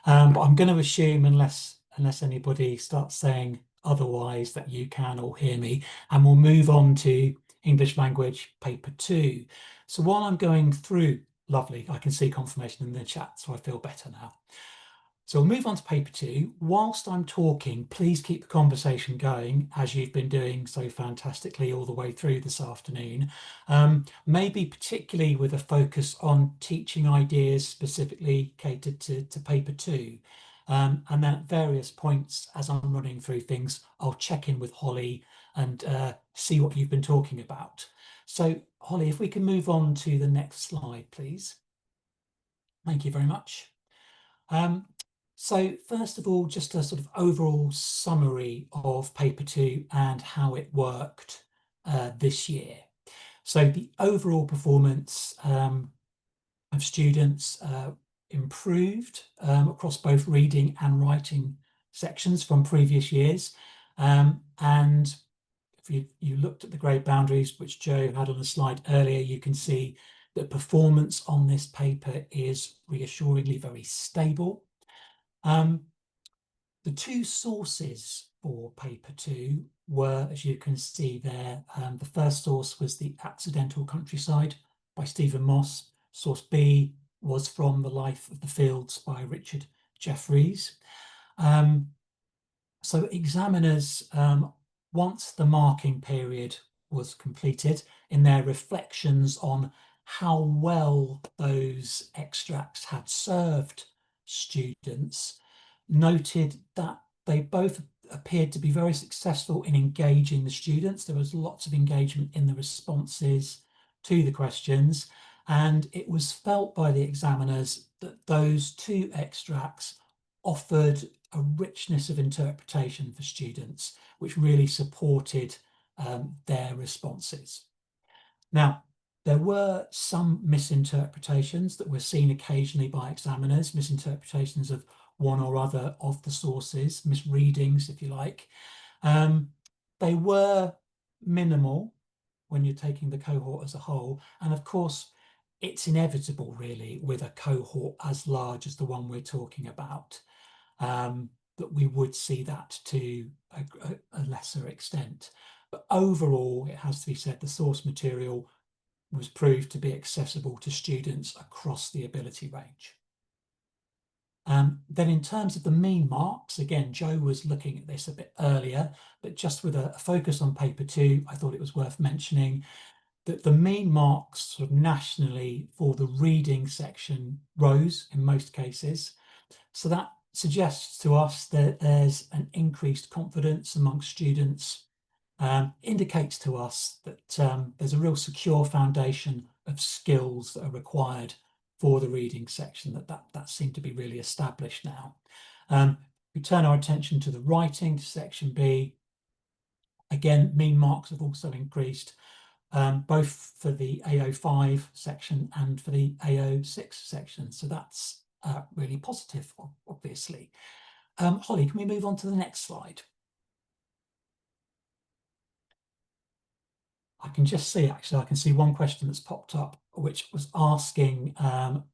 But I'm going to assume, unless anybody starts saying otherwise, that you can all hear me, and we'll move on to English Language Paper 2. So while I'm going through, lovely, I can see confirmation in the chat, so I feel better now. So we'll move on to paper 2. Whilst I'm talking, please keep the conversation going, as you've been doing so fantastically all the way through this afternoon. Maybe particularly with a focus on teaching ideas specifically catered to paper 2. And then at various points as I'm running through things, I'll check in with Holly and see what you've been talking about. So Holly, if we can move on to the next slide, please. Thank you very much. So first of all, just a sort of overall summary of paper 2 and how it worked this year. So the overall performance of students improved across both reading and writing sections from previous years. And if you looked at the grade boundaries, which Joe had on the slide earlier, you can see that performance on this paper is reassuringly very stable. The two sources for paper 2 were, as you can see there, the first source was The Accidental Countryside by Stephen Moss. Source B was from The Life of the Fields by Richard Jeffries. So examiners, once the marking period was completed, in their reflections on how well those extracts had served students, noted that they both appeared to be very successful in engaging the students. There was lots of engagement in the responses to the questions, and it was felt by the examiners that those two extracts offered a richness of interpretation for students, which really supported their responses. Now, there were some misinterpretations that were seen occasionally by examiners, misinterpretations of one or other of the sources, misreadings, if you like. They were minimal when you're taking the cohort as a whole. And of course, it's inevitable, really, with a cohort as large as the one we're talking about, that we would see that to a lesser extent. But overall, it has to be said, the source material was proved to be accessible to students across the ability range. Then in terms of the mean marks, again, Joe was looking at this a bit earlier, but just with a focus on paper 2, I thought it was worth mentioning that the mean marks sort of nationally for the reading section rose in most cases. So that suggests to us that there's an increased confidence amongst students, indicates to us that there's a real secure foundation of skills that are required for the reading section, that seemed to be really established now. We turn our attention to the writing, to section B. Again, mean marks have also increased, both for the AO5 section and for the AO6 section. So that's really positive, obviously. Holly, can we move on to the next slide? I can just see, actually, I can see one question that's popped up, which was asking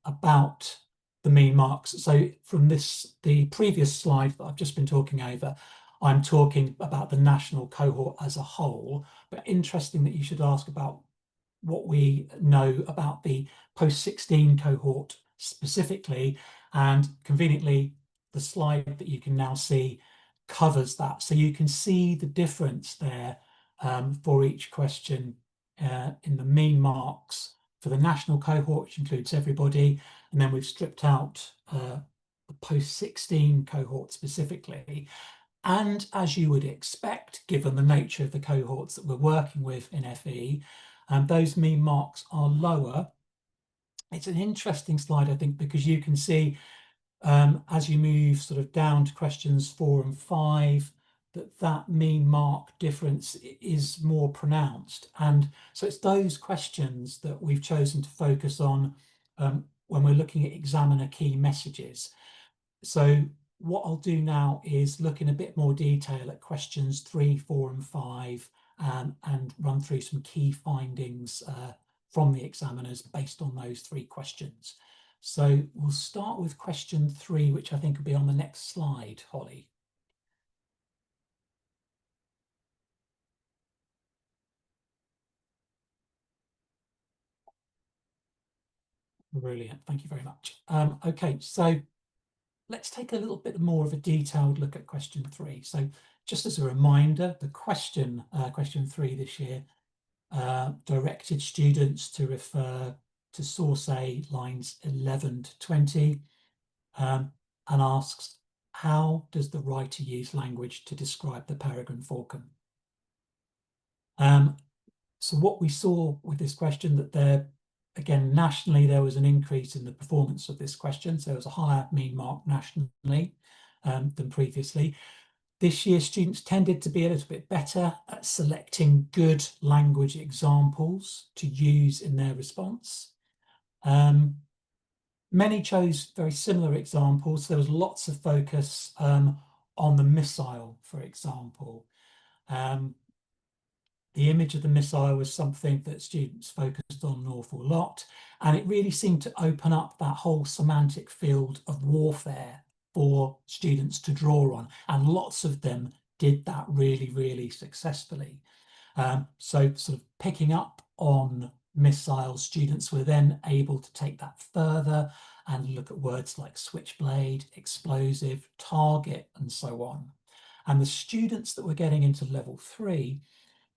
about the mean marks. So from the previous slide that I've just been talking over, I'm talking about the national cohort as a whole, but interesting that you should ask about what we know about the post-16 cohort specifically, and conveniently, the slide that you can now see covers that. So you can see the difference there for each question in the mean marks for the national cohort, which includes everybody, and then we've stripped out the post-16 cohort specifically. And as you would expect, given the nature of the cohorts that we're working with in FE, those mean marks are lower. It's an interesting slide, I think, because you can see as you move sort of down to questions 4 and 5, that mean mark difference is more pronounced. And so it's those questions that we've chosen to focus on when we're looking at examiner key messages. So what I'll do now is look in a bit more detail at questions 3, 4 and 5 and run through some key findings from the examiners based on those 3 questions. So we'll start with question 3, which I think will be on the next slide, Holly. Brilliant, thank you very much. Okay, so let's take a little bit more of a detailed look at question 3. So just as a reminder, the question 3 this year directed students to refer to source A lines 11 to 20 and asks, how does the writer use language to describe the peregrine falcon? So what we saw with this question, that there, again, nationally, there was an increase in the performance of this question. So it was a higher mean mark nationally than previously. This year, students tended to be a little bit better at selecting good language examples to use in their response. Many chose very similar examples. There was lots of focus on the missile, for example. The image of the missile was something that students focused on an awful lot, and it really seemed to open up that whole semantic field of warfare for students to draw on, and lots of them did that really, really successfully. So sort of picking up on missiles, students were then able to take that further and look at words like switchblade, explosive, target, and so on. And the students that were getting into level 3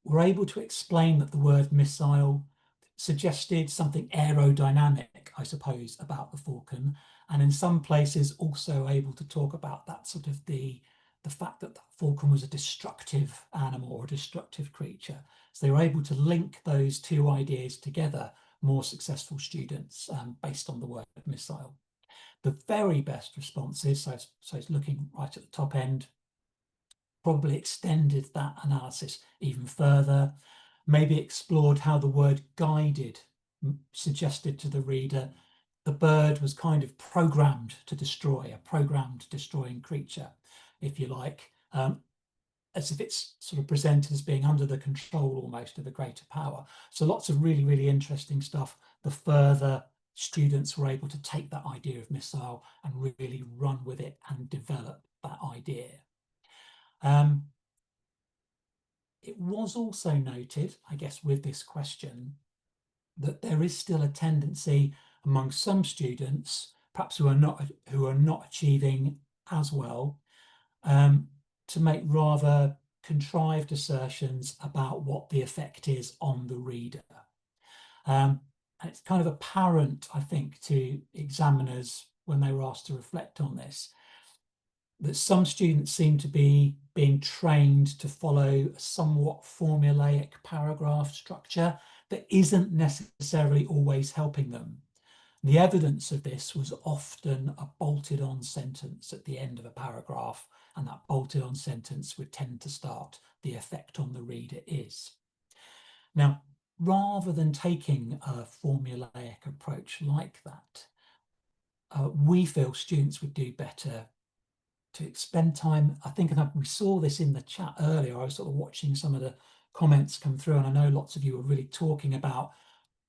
were able to explain that the word missile suggested something aerodynamic, I suppose, about the falcon, and in some places also able to talk about that sort of the fact that the falcon was a destructive animal or a destructive creature. So they were able to link those 2 ideas together, more successful students, based on the word missile. The very best responses, so it's looking right at the top end, probably extended that analysis even further, maybe explored how the word guided suggested to the reader the bird was kind of programmed to destroy, a programmed destroying creature, if you like, as if it's sort of presented as being under the control almost of a greater power. So lots of really, really interesting stuff. The further students were able to take that idea of missile and really run with it and develop that idea. It was also noted, I guess, with this question, that there is still a tendency among some students, perhaps who are not achieving as well, to make rather contrived assertions about what the effect is on the reader. And it's kind of apparent, I think, to examiners when they were asked to reflect on this, that some students seem to be being trained to follow a somewhat formulaic paragraph structure that isn't necessarily always helping them. The evidence of this was often a bolted on sentence at the end of a paragraph, and that bolted on sentence would tend to start, the effect on the reader is. Now, rather than taking a formulaic approach like that, we feel students would do better to spend time. I think we saw this in the chat earlier. I was sort of watching some of the comments come through, and I know lots of you were really talking about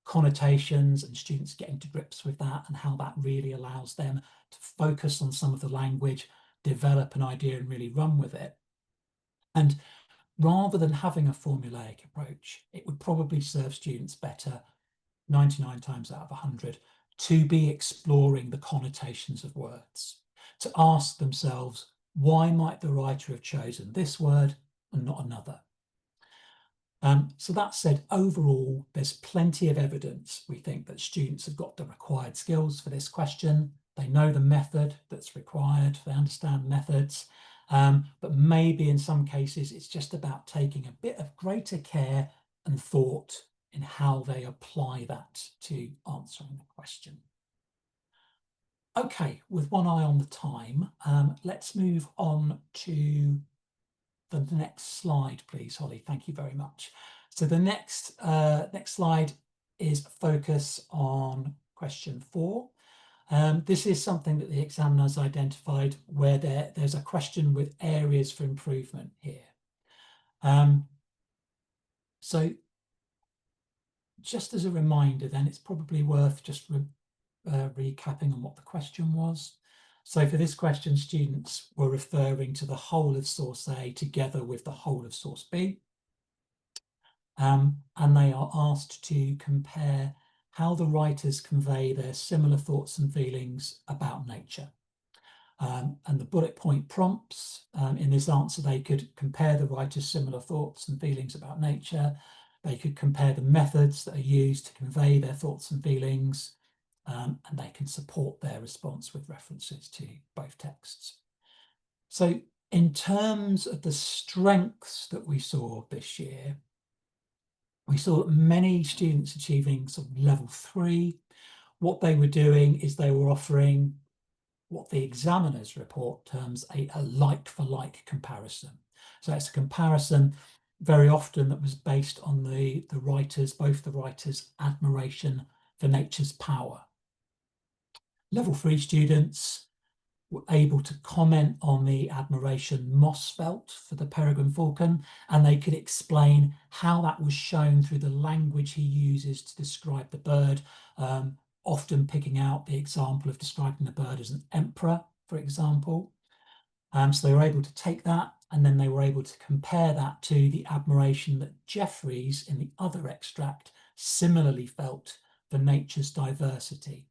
connotations and students getting to grips with that and how that really allows them to focus on some of the language, develop an idea and really run with it. And rather than having a formulaic approach, it would probably serve students better 99 times out of 100 to be exploring the connotations of words. to ask themselves, why might the writer have chosen this word and not another? So that said, overall, there's plenty of evidence, we think, that students have got the required skills for this question. They know the method that's required, they understand methods, but maybe in some cases it's just about taking a bit of greater care and thought in how they apply that to answering the question. Okay, with one eye on the time, let's move on to the next slide, please, Holly. Thank you very much. So the next slide is focus on question 4. This is something that the examiners identified where there's a question with areas for improvement here. So just as a reminder, then it's probably worth just recapping on what the question was. So for this question, students were referring to the whole of source A together with the whole of source B. And they are asked to compare how the writers convey their similar thoughts and feelings about nature. And the bullet point prompts in this answer, they could compare the writer's similar thoughts and feelings about nature. They could compare the methods that are used to convey their thoughts and feelings. And they can support their response with references to both texts. So in terms of the strengths that we saw this year, we saw many students achieving sort of level 3. What they were doing is they were offering what the examiners report terms a like-for-like comparison. So it's a comparison very often that was based on both the writers' admiration for nature's power. Level 3 students were able to comment on the admiration Moss felt for the peregrine falcon, and they could explain how that was shown through the language he uses to describe the bird, often picking out the example of describing the bird as an emperor, for example. So they were able to take that, and then they were able to compare that to the admiration that Jeffreys in the other extract similarly felt for nature's diversity.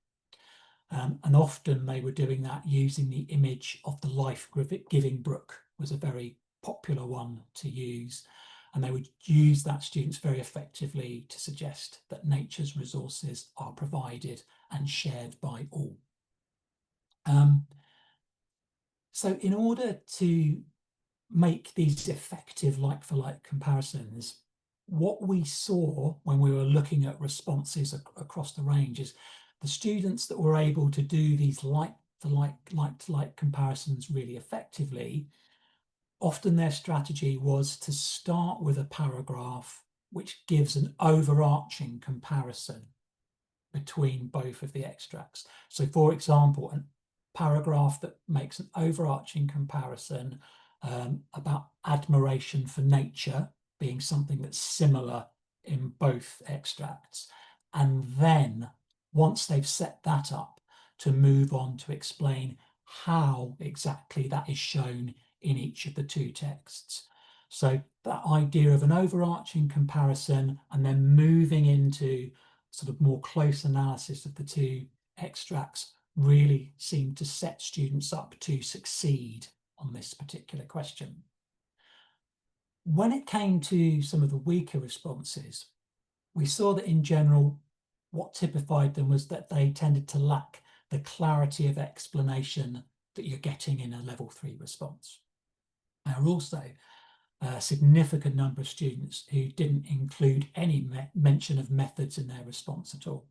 And often they were doing that using the image of the life-giving brook, was a very popular one to use. And they would use that, students, very effectively to suggest that nature's resources are provided and shared by all. So in order to make these effective like-for-like comparisons, what we saw when we were looking at responses across the range is the students that were able to do these like-to-like comparisons really effectively, often their strategy was to start with a paragraph which gives an overarching comparison between both of the extracts. So for example, a paragraph that makes an overarching comparison about admiration for nature being something that's similar in both extracts. And then once they've set that up, to move on to explain how exactly that is shown in each of the two texts. So that idea of an overarching comparison and then moving into sort of more close analysis of the two extracts really seemed to set students up to succeed on this particular question. When it came to some of the weaker responses, we saw that in general, what typified them was that they tended to lack the clarity of explanation that you're getting in a level 3 response. There are also a significant number of students who didn't include any mention of methods in their response at all.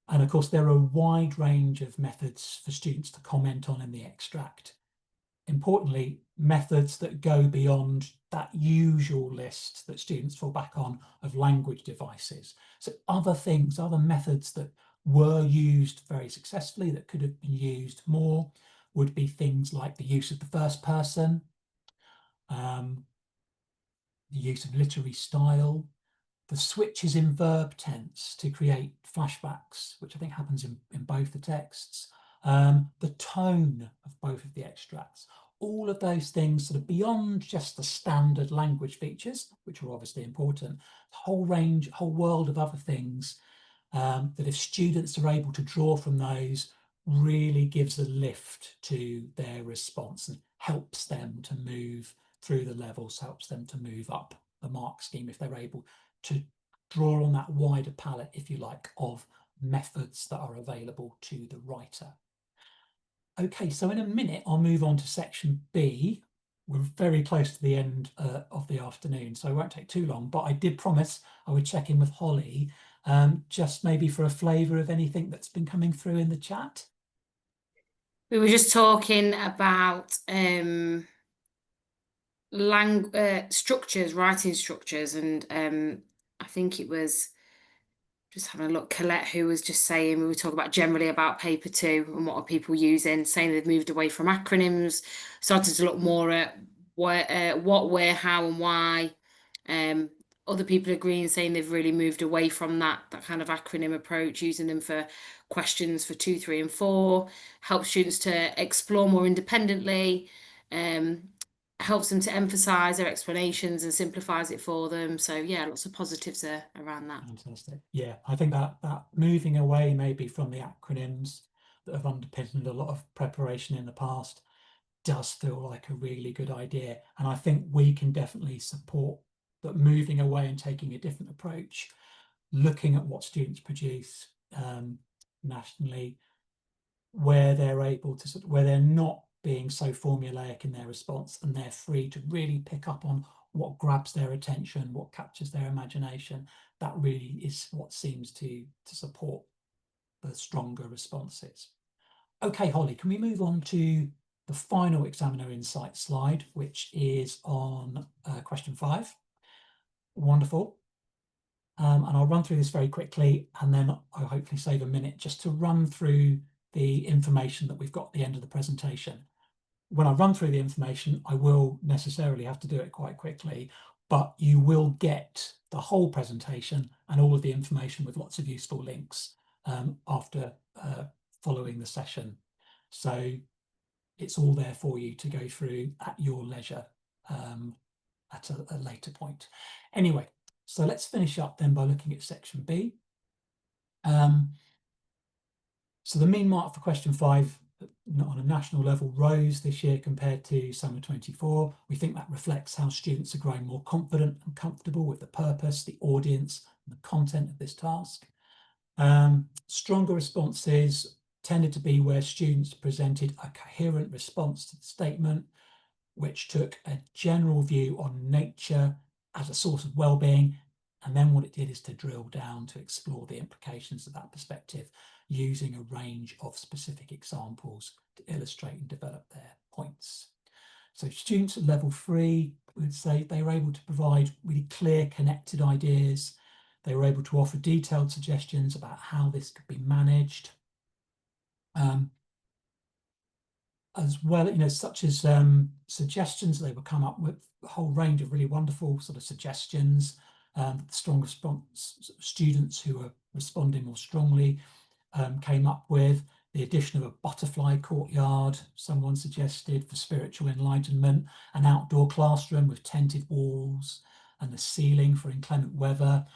And of course, there are a wide range of methods for students to comment on in the extract. Importantly, methods that go beyond that usual list that students fall back on of language devices. So other things, other methods that were used very successfully that could have been used more would be things like the use of the first person, the use of literary style, the switches in verb tense to create flashbacks, which I think happens in both the texts, the tone of both of the extracts, all of those things sort of beyond just the standard language features, which are obviously important, the whole range, whole world of other things that if students are able to draw from those, really gives a lift to their response and helps them to move through the levels, helps them to move up the mark scheme if they're able to draw on that wider palette, if you like, of methods that are available to the writer. Okay, so in a minute, I'll move on to section B. We're very close to the end of the afternoon, so it won't take too long, but I did promise I would check in with Holly, just maybe for a flavour of anything that's been coming through in the chat. We were just talking about structures, writing structures, and I think it was just having a look, Colette, who was just saying, we were talking about generally about paper 2 and what are people using, saying they've moved away from acronyms, started to look more at what, where, how, and why. Other people agreeing, saying they've really moved away from that kind of acronym approach, using them for questions for 2, 3, and 4, help students to explore more independently, helps them to emphasize their explanations and simplifies it for them. So yeah, lots of positives around that. Fantastic. Yeah, I think that moving away maybe from the acronyms that have underpinned a lot of preparation in the past does feel like a really good idea. And I think we can definitely support that, moving away and taking a different approach, looking at what students produce nationally, where they're able to, where they're not being so formulaic in their response and they're free to really pick up on what grabs their attention, what captures their imagination. That really is what seems to support the stronger responses. Okay, Holly, can we move on to the final examiner insight slide, which is on question 5? Wonderful. And I'll run through this very quickly, and then I'll hopefully save a minute just to run through the information that we've got at the end of the presentation. When I run through the information, I will necessarily have to do it quite quickly, but you will get the whole presentation and all of the information with lots of useful links after following the session. So it's all there for you to go through at your leisure at a later point. Anyway, so let's finish up then by looking at section B. So the mean mark for question 5 on a national level rose this year compared to summer 24. We think that reflects how students are growing more confident and comfortable with the purpose, the audience, and the content of this task. Stronger responses tended to be where students presented a coherent response to the statement, which took a general view on nature as a source of well-being, and then what it did is to drill down to explore the implications of that perspective using a range of specific examples to illustrate and develop their points. So students at level 3 would say they were able to provide really clear, connected ideas. They were able to offer detailed suggestions about how this could be managed. As well, you know, such as suggestions, they would come up with a whole range of really wonderful sort of suggestions. The strong response students who are responding more strongly came up with the addition of a butterfly courtyard, someone suggested, for spiritual enlightenment, an outdoor classroom with tented walls and the ceiling for inclement weather,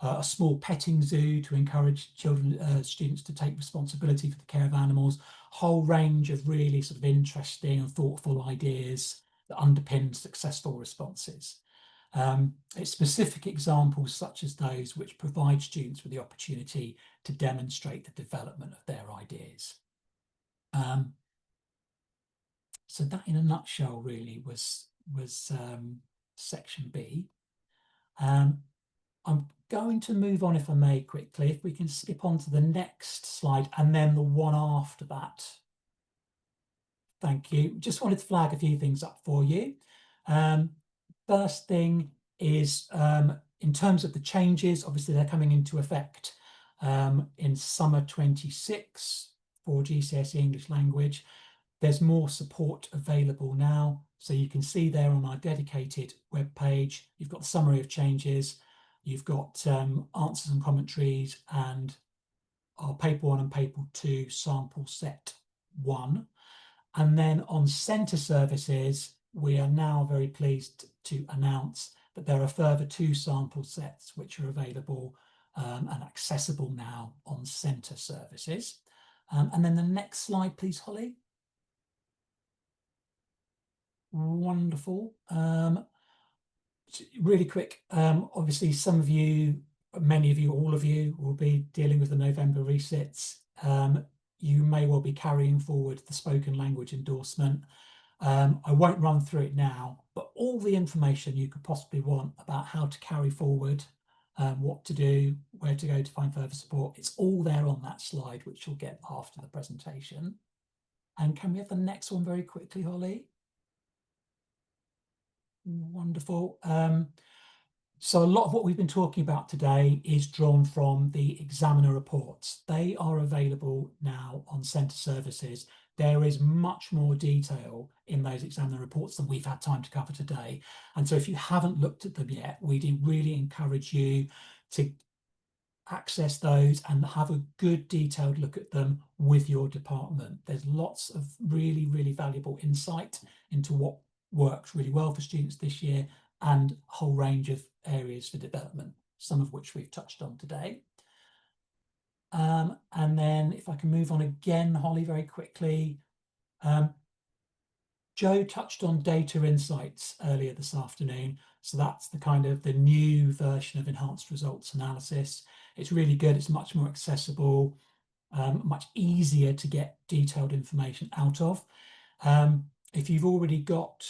a small petting zoo to encourage students to take responsibility for the care of animals, whole range of really sort of interesting and thoughtful ideas that underpin successful responses. It's specific examples such as those which provide students with the opportunity to demonstrate the development of their ideas. So that in a nutshell really was section B. I'm going to move on, if I may, quickly, if we can skip on to the next slide and then the one after that. Thank you. Just wanted to flag a few things up for you. First thing is, in terms of the changes, obviously they're coming into effect in summer 26 for GCSE English Language. There's more support available now. So you can see there on our dedicated webpage, you've got the summary of changes, you've got answers and commentaries, and our paper 1 and paper 2 sample set 1. And then on centre services, we are now very pleased to announce that there are further 2 sample sets which are available and accessible now on centre services. And then the next slide, please, Holly. Wonderful. Really quick, obviously some of you, many of you, all of you will be dealing with the November resits. You may well be carrying forward the spoken language endorsement. I won't run through it now, but all the information you could possibly want about how to carry forward, what to do, where to go to find further support, it's all there on that slide, which you'll get after the presentation. And can we have the next one very quickly, Holly? Wonderful. So a lot of what we've been talking about today is drawn from the examiner reports. They are available now on Centre Services. There is much more detail in those examiner reports than we've had time to cover today. And so if you haven't looked at them yet, we'd really encourage you to access those and have a good detailed look at them with your department. There's lots of really, really valuable insight into what works really well for students this year and a whole range of areas for development, some of which we've touched on today. And then if I can move on again, Holly, very quickly. Joe touched on data insights earlier this afternoon. So that's the kind of the new version of enhanced results analysis. It's really good. It's much more accessible, much easier to get detailed information out of. If you've already got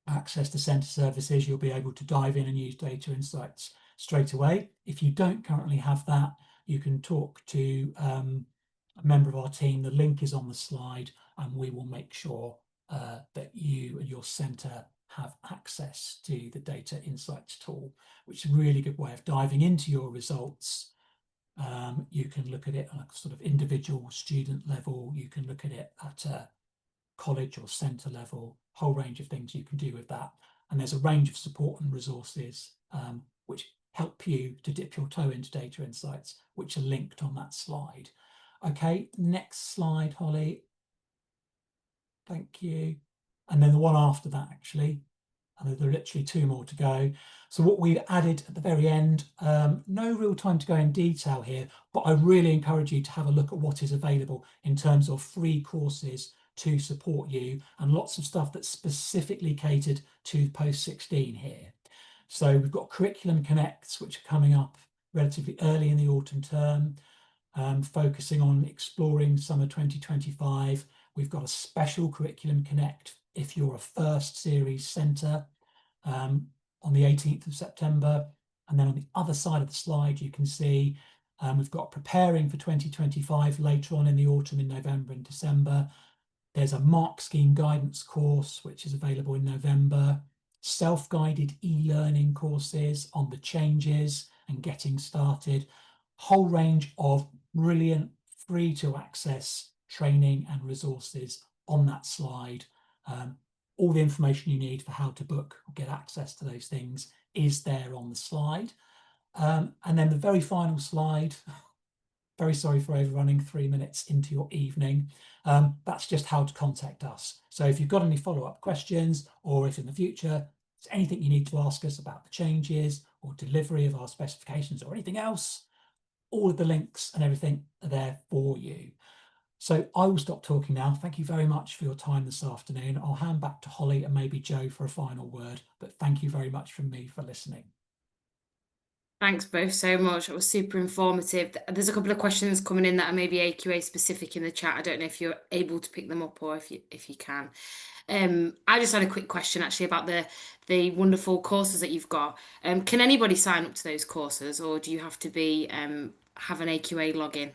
access to Centre Services, you'll be able to dive in and use data insights straight away. If you don't currently have that, you can talk to a member of our team. The link is on the slide, and we will make sure that you and your centre have access to the data insights tool, which is a really good way of diving into your results. You can look at it on a sort of individual student level. You can look at it at a college or centre level, whole range of things you can do with that. And there's a range of support and resources which help you to dip your toe into data insights, which are linked on that slide. Okay, next slide, Holly. Thank you. And then the one after that, actually. And there are literally two more to go. So what we've added at the very end, no real time to go in detail here, but I really encourage you to have a look at what is available in terms of free courses to support you, and lots of stuff that's specifically catered to Post-16 here. So we've got Curriculum Connects, which are coming up relatively early in the autumn term, focusing on exploring summer 2025. We've got a special Curriculum Connect if you're a first series centre on the 18th of September. And then on the other side of the slide, you can see we've got Preparing for 2025 later on in the autumn in November and December. There's a mark scheme guidance course, which is available in November, self-guided e-learning courses on the changes and getting started, whole range of brilliant free to access training and resources on that slide. All the information you need for how to book or get access to those things is there on the slide. And then the very final slide, very sorry for overrunning 3 minutes into your evening. That's just how to contact us. So if you've got any follow-up questions, or if in the future there's anything you need to ask us about the changes or delivery of our specifications or anything else, all of the links and everything are there for you. So I will stop talking now. Thank you very much for your time this afternoon. I'll hand back to Holly and maybe Joe for a final word, but thank you very much from me for listening. Thanks both so much. It was super informative. There's a couple of questions coming in that are maybe AQA specific in the chat. I don't know if you're able to pick them up or if you can. I just had a quick question actually about the wonderful courses that you've got. Can anybody sign up to those courses, or do you have to be have an AQA login?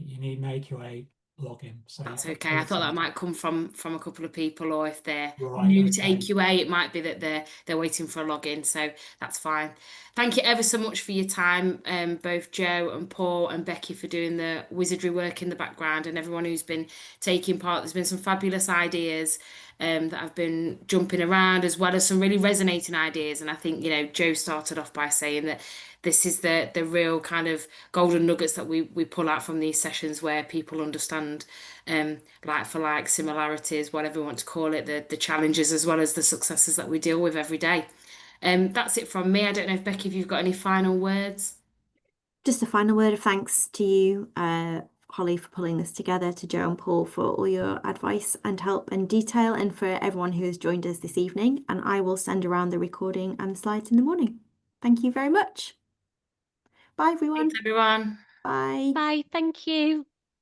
You need an AQA login. So That's okay. I thought that might come from a couple of people, or if they're Right, new to okay. AQA, it might be that they're waiting for a login. So that's fine. Thank you ever so much for your time, both Joe and Paul and Becky, for doing the wizardry work in the background, and everyone who's been taking part. There's been some fabulous ideas that have been jumping around, as well as some really resonating ideas. And I think, Joe started off by saying that this is the real kind of golden nuggets that we pull out from these sessions, where people understand like for like similarities, whatever you want to call it, the challenges as well as the successes that we deal with every day. That's it from me. I don't know if Becky, if you've got any final words. Just a final word of thanks to you, Holly for pulling this together, to Joe and Paul for all your advice and help and detail, and for everyone who has joined us this evening. And I will send around the recording and the slides in the morning. Thank you very much. Bye, everyone. Thanks, everyone. Bye. Bye, thank you.